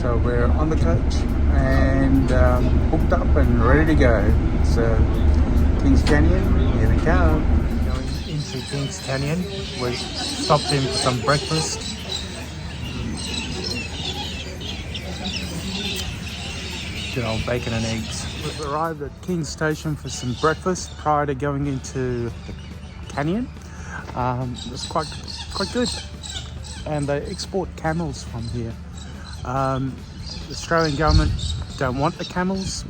So we're on the coach and hooked up and ready to go. So Kings Canyon, here we come. Going into Kings Canyon. We stopped in for some breakfast. Good old bacon and eggs. We've arrived at Kings Station for some breakfast prior to going into the canyon. It was quite good. And they export camels from here. The Australian government don't want the camels,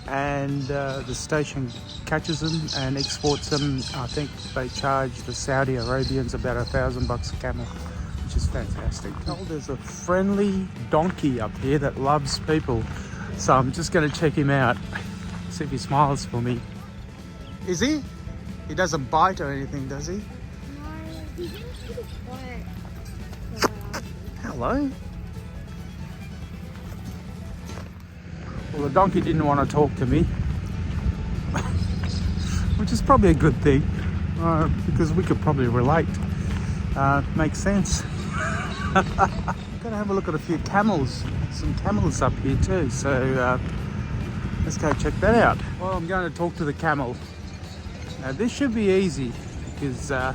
and the station catches them and exports them. I think they charge the Saudi Arabians about $1,000 a camel, which is fantastic. Oh, there's a friendly donkey up here that loves people, so I'm just going to check him out, see if he smiles for me. Is he? He doesn't bite or anything, does he? No, he's pretty quiet. Hello. Well, the donkey didn't want to talk to me, which is probably a good thing, because we could probably relate. Makes sense. Gonna have a look at a few camels, some camels up here too, so let's go check that out. Well, I'm going to talk to the camel. Now this should be easy, because no,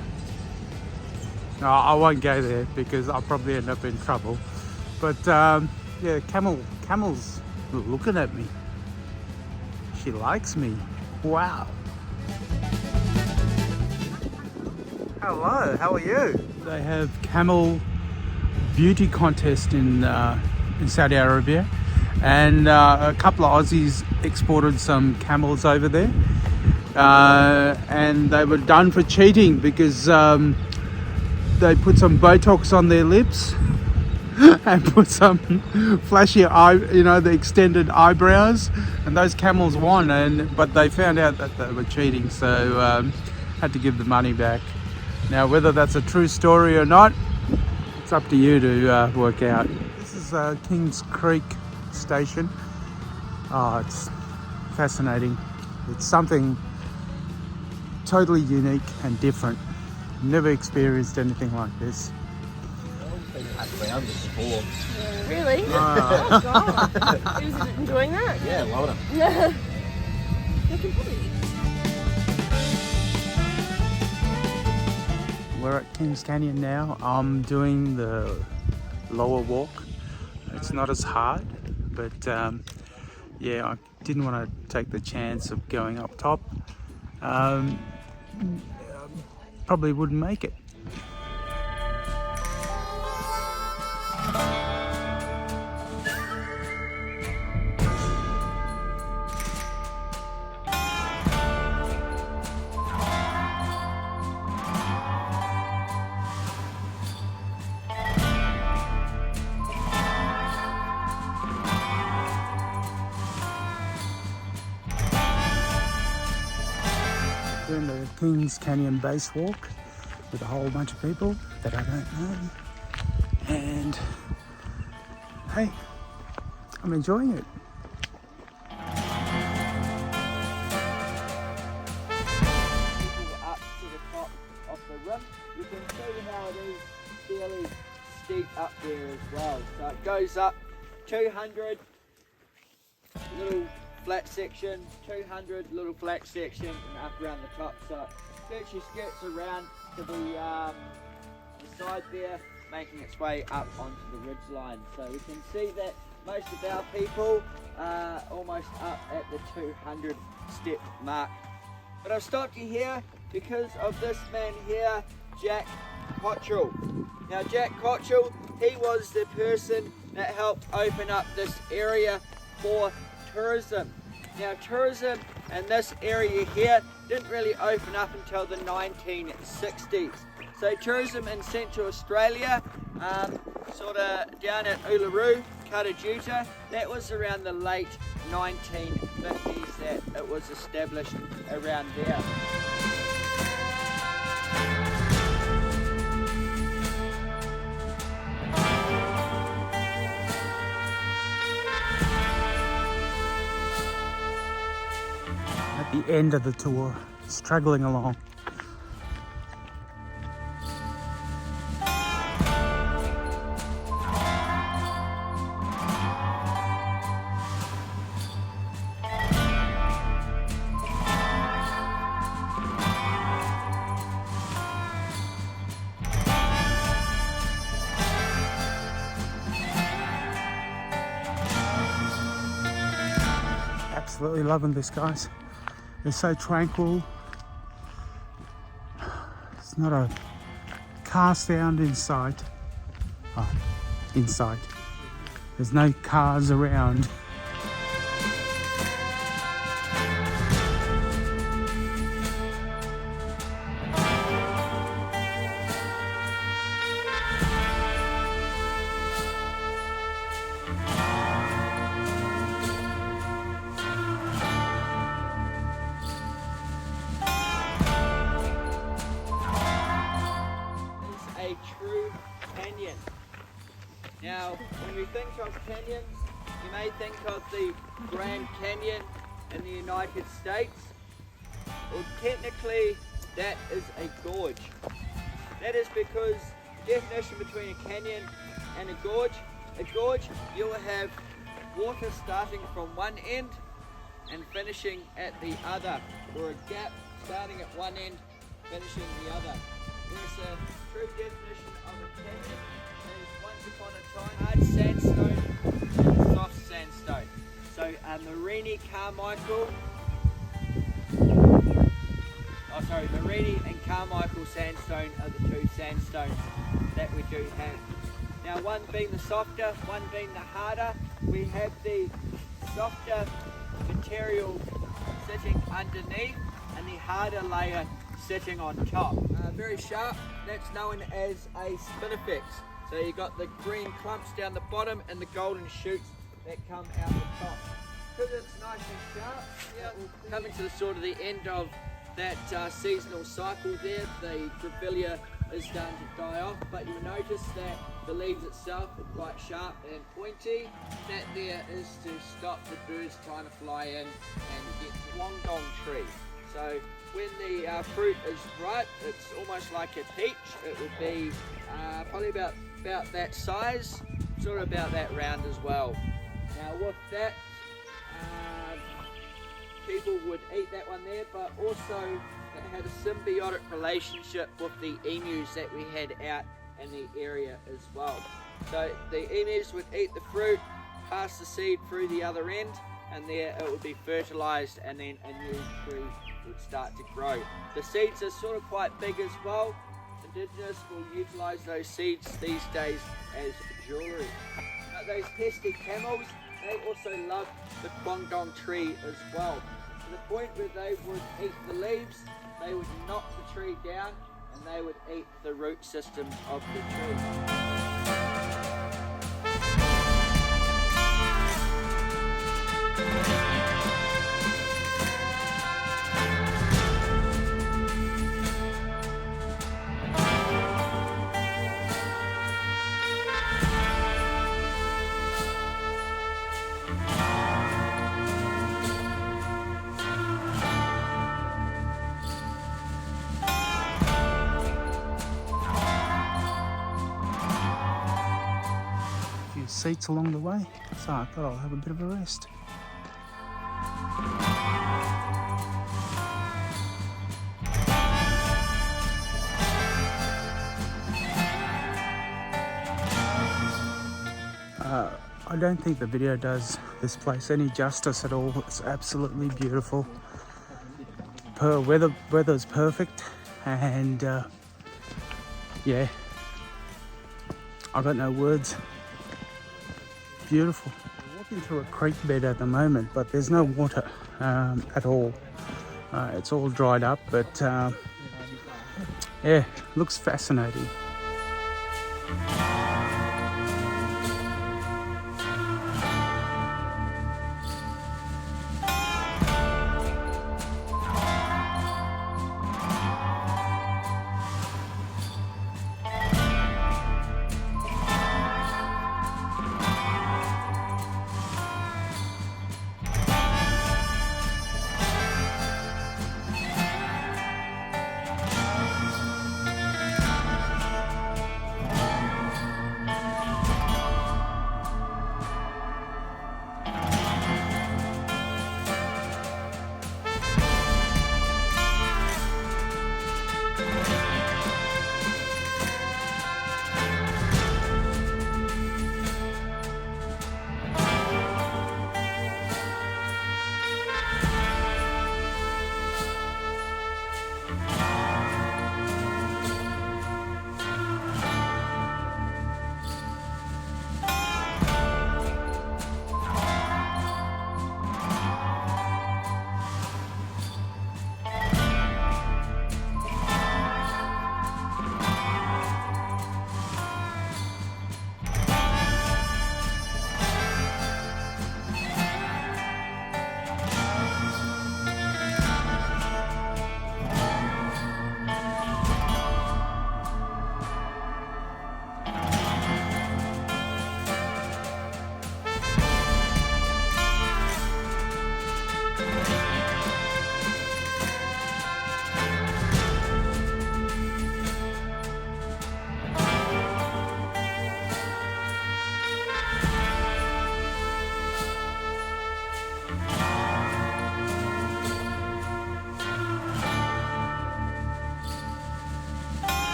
I won't go there because I'll probably end up in trouble. But yeah, camel's looking at me. She likes me. Wow. Hello, how are you? They have camel beauty contest in Saudi Arabia, and a couple of Aussies exported some camels over there, and they were done for cheating because they put some Botox on their lips and put some flashy the extended eyebrows, and those camels won. But they found out that they were cheating, so had to give the money back. Now, whether that's a true story or not, it's up to you to work out. This is Kings Creek Station. Oh, it's fascinating. It's something totally unique and different. Never experienced anything like this. Really? Oh god. He was enjoying that? Yeah, loving it. Yeah. I can probably eat. We're at Kings Canyon now. I'm doing the lower walk. It's not as hard, but yeah, I didn't want to take the chance of going up top. Probably wouldn't make it. Doing the Kings Canyon base walk with a whole bunch of people that I don't know, and hey, I'm enjoying it. Up to the top of the rim, you can see how it is fairly steep up there as well. So it goes up 200 little flat section, 200 little flat section, and up around the top. So it actually skirts around to the side there, making its way up onto the ridge line. So we can see that most of our people are almost up at the 200 step mark. But I've stopped you here because of this man here, Jack Cottrell. Now Jack Cottrell, he was the person that helped open up this area for tourism. Now tourism in this area here didn't really open up until the 1960s. So tourism in Central Australia, sort of down at Uluru, Katajuta, that was around the late 1950s that it was established around there. At the end of the tour, struggling along. Absolutely loving this, guys. It's so tranquil. It's not a car sound in sight. Oh, in sight. There's no cars around. A true canyon. Now, when we think of canyons, you may think of the Grand Canyon in the United States. Well, technically, that is a gorge. That is because the definition between a canyon and a gorge, you'll have water starting from one end and finishing at the other, or a gap starting at one end, finishing the other. There's a true definition of a canyon. Once upon a time, hard sandstone and soft sandstone. So Mereenie and Carmichael sandstone are the two sandstones that we do have. Now, one being the softer, one being the harder. We have the softer material sitting underneath and the harder layer sitting on top. Very sharp, that's known as a spinifex. So you've got the green clumps down the bottom and the golden shoots that come out the top. Because it's nice and sharp, we're coming to the sort of the end of that seasonal cycle there. The grevillea is starting to die off, but you'll notice that the leaves itself are quite sharp and pointy. That there is to stop the birds trying to fly in and get the Guangdong tree. So when the fruit is ripe, it's almost like a peach. It would be probably about that size, sort of about that round as well. Now with that, people would eat that one there, but also it had a symbiotic relationship with the emus that we had out in the area as well. So the emus would eat the fruit, pass the seed through the other end, and there it would be fertilized, and then a new tree would start to grow. The seeds are sort of quite big as well. Indigenous will utilize those seeds these days as jewelry. Those pesky camels, they also love the Guangdong tree as well, to the point where they would eat the leaves, they would knock the tree down, and they would eat the root system of the tree. Seats along the way, so I thought I'll have a bit of a rest. I don't think the video does this place any justice at all. It's absolutely beautiful. Weather's perfect, and yeah, I got no words. Beautiful. We're walking through a creek bed at the moment, but there's no water at all. It's all dried up, but yeah, looks fascinating.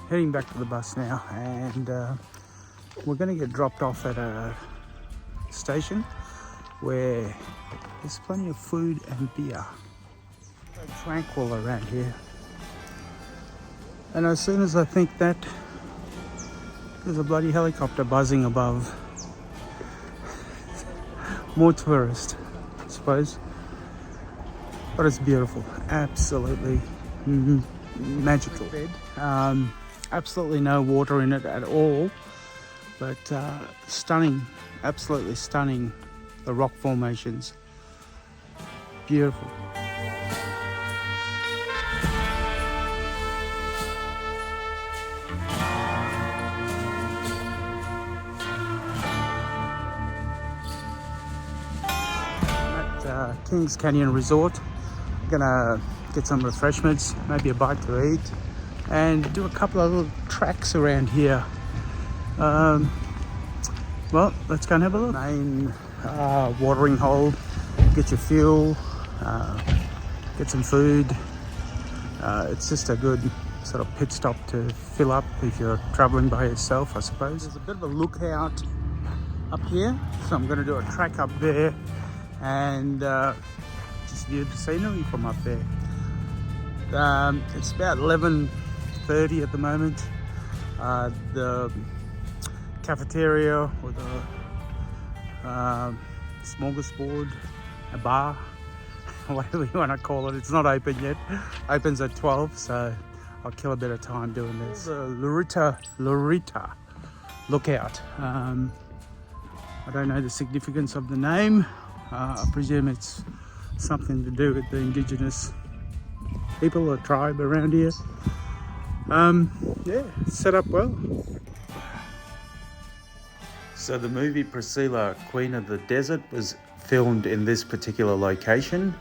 heading back to the bus now, and we're going to get dropped off at a station where there's plenty of food and beer. So tranquil around here. And as soon as I think that, there's a bloody helicopter buzzing above. More tourists, I suppose. But it's beautiful, absolutely magical. Absolutely no water in it at all, but stunning, absolutely stunning, the rock formations. Beautiful. At Kings Canyon Resort, I'm gonna get some refreshments, maybe a bite to eat, and do a couple of little tracks around here. Well, let's go and have a look. Main watering hole, get your fuel, get some food. It's just a good sort of pit stop to fill up if you're traveling by yourself, I suppose. There's a bit of a lookout up here, so I'm going to do a track up there and just view the scenery from up there. It's about 11:30 at the moment. The cafeteria or the smorgasbord, a bar, whatever you want to call it, it's not open yet. Opens at 12, so I'll kill a bit of time doing this. The Lorita Lookout. I don't know the significance of the name. I presume it's something to do with the indigenous people or tribe around here. Yeah, it's set up well. So the movie Priscilla, Queen of the Desert was filmed in this particular location.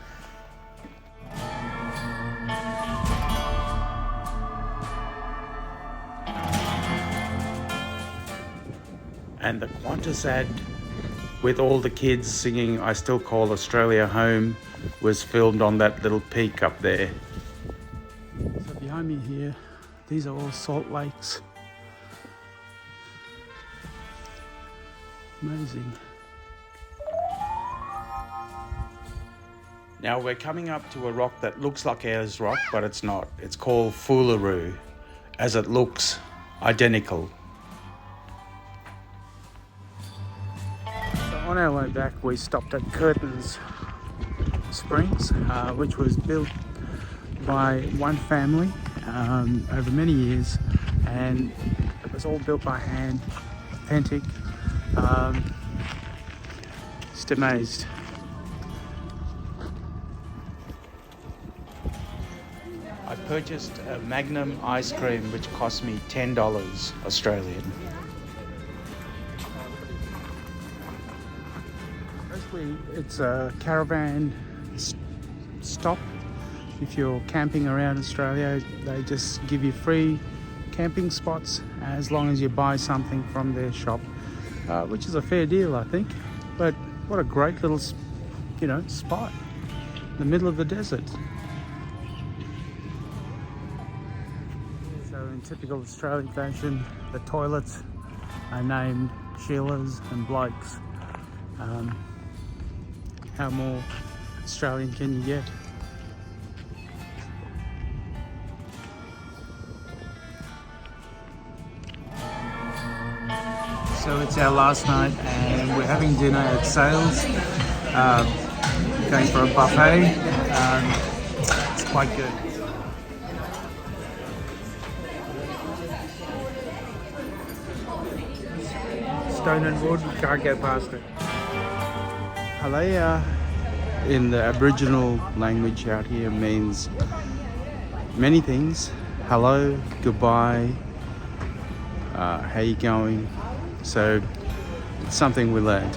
And the Qantas ad with all the kids singing I Still Call Australia Home was filmed on that little peak up there. So behind me here, these are all salt lakes. Amazing. Now we're coming up to a rock that looks like Ayers Rock, but it's not. It's called Foolaroo, as it looks identical. So on our way back, we stopped at Curtin's Springs, which was built by one family over many years, and it was all built by hand, authentic. Just amazed. I purchased a Magnum ice cream which cost me $10 Australian. Mostly it's a caravan stop. If you're camping around Australia, they just give you free camping spots as long as you buy something from their shop, which is a fair deal, I think. But what a great little, spot in the middle of the desert. So in typical Australian fashion, the toilets are named Sheila's and Blake's. How more Australian can you get? So it's our last night and we're having dinner at Sales, going for a buffet. It's quite good. Stone and wood, you can't go past it. Halleya in the Aboriginal language out here means many things. Hello, goodbye, how you going? So it's something we learned.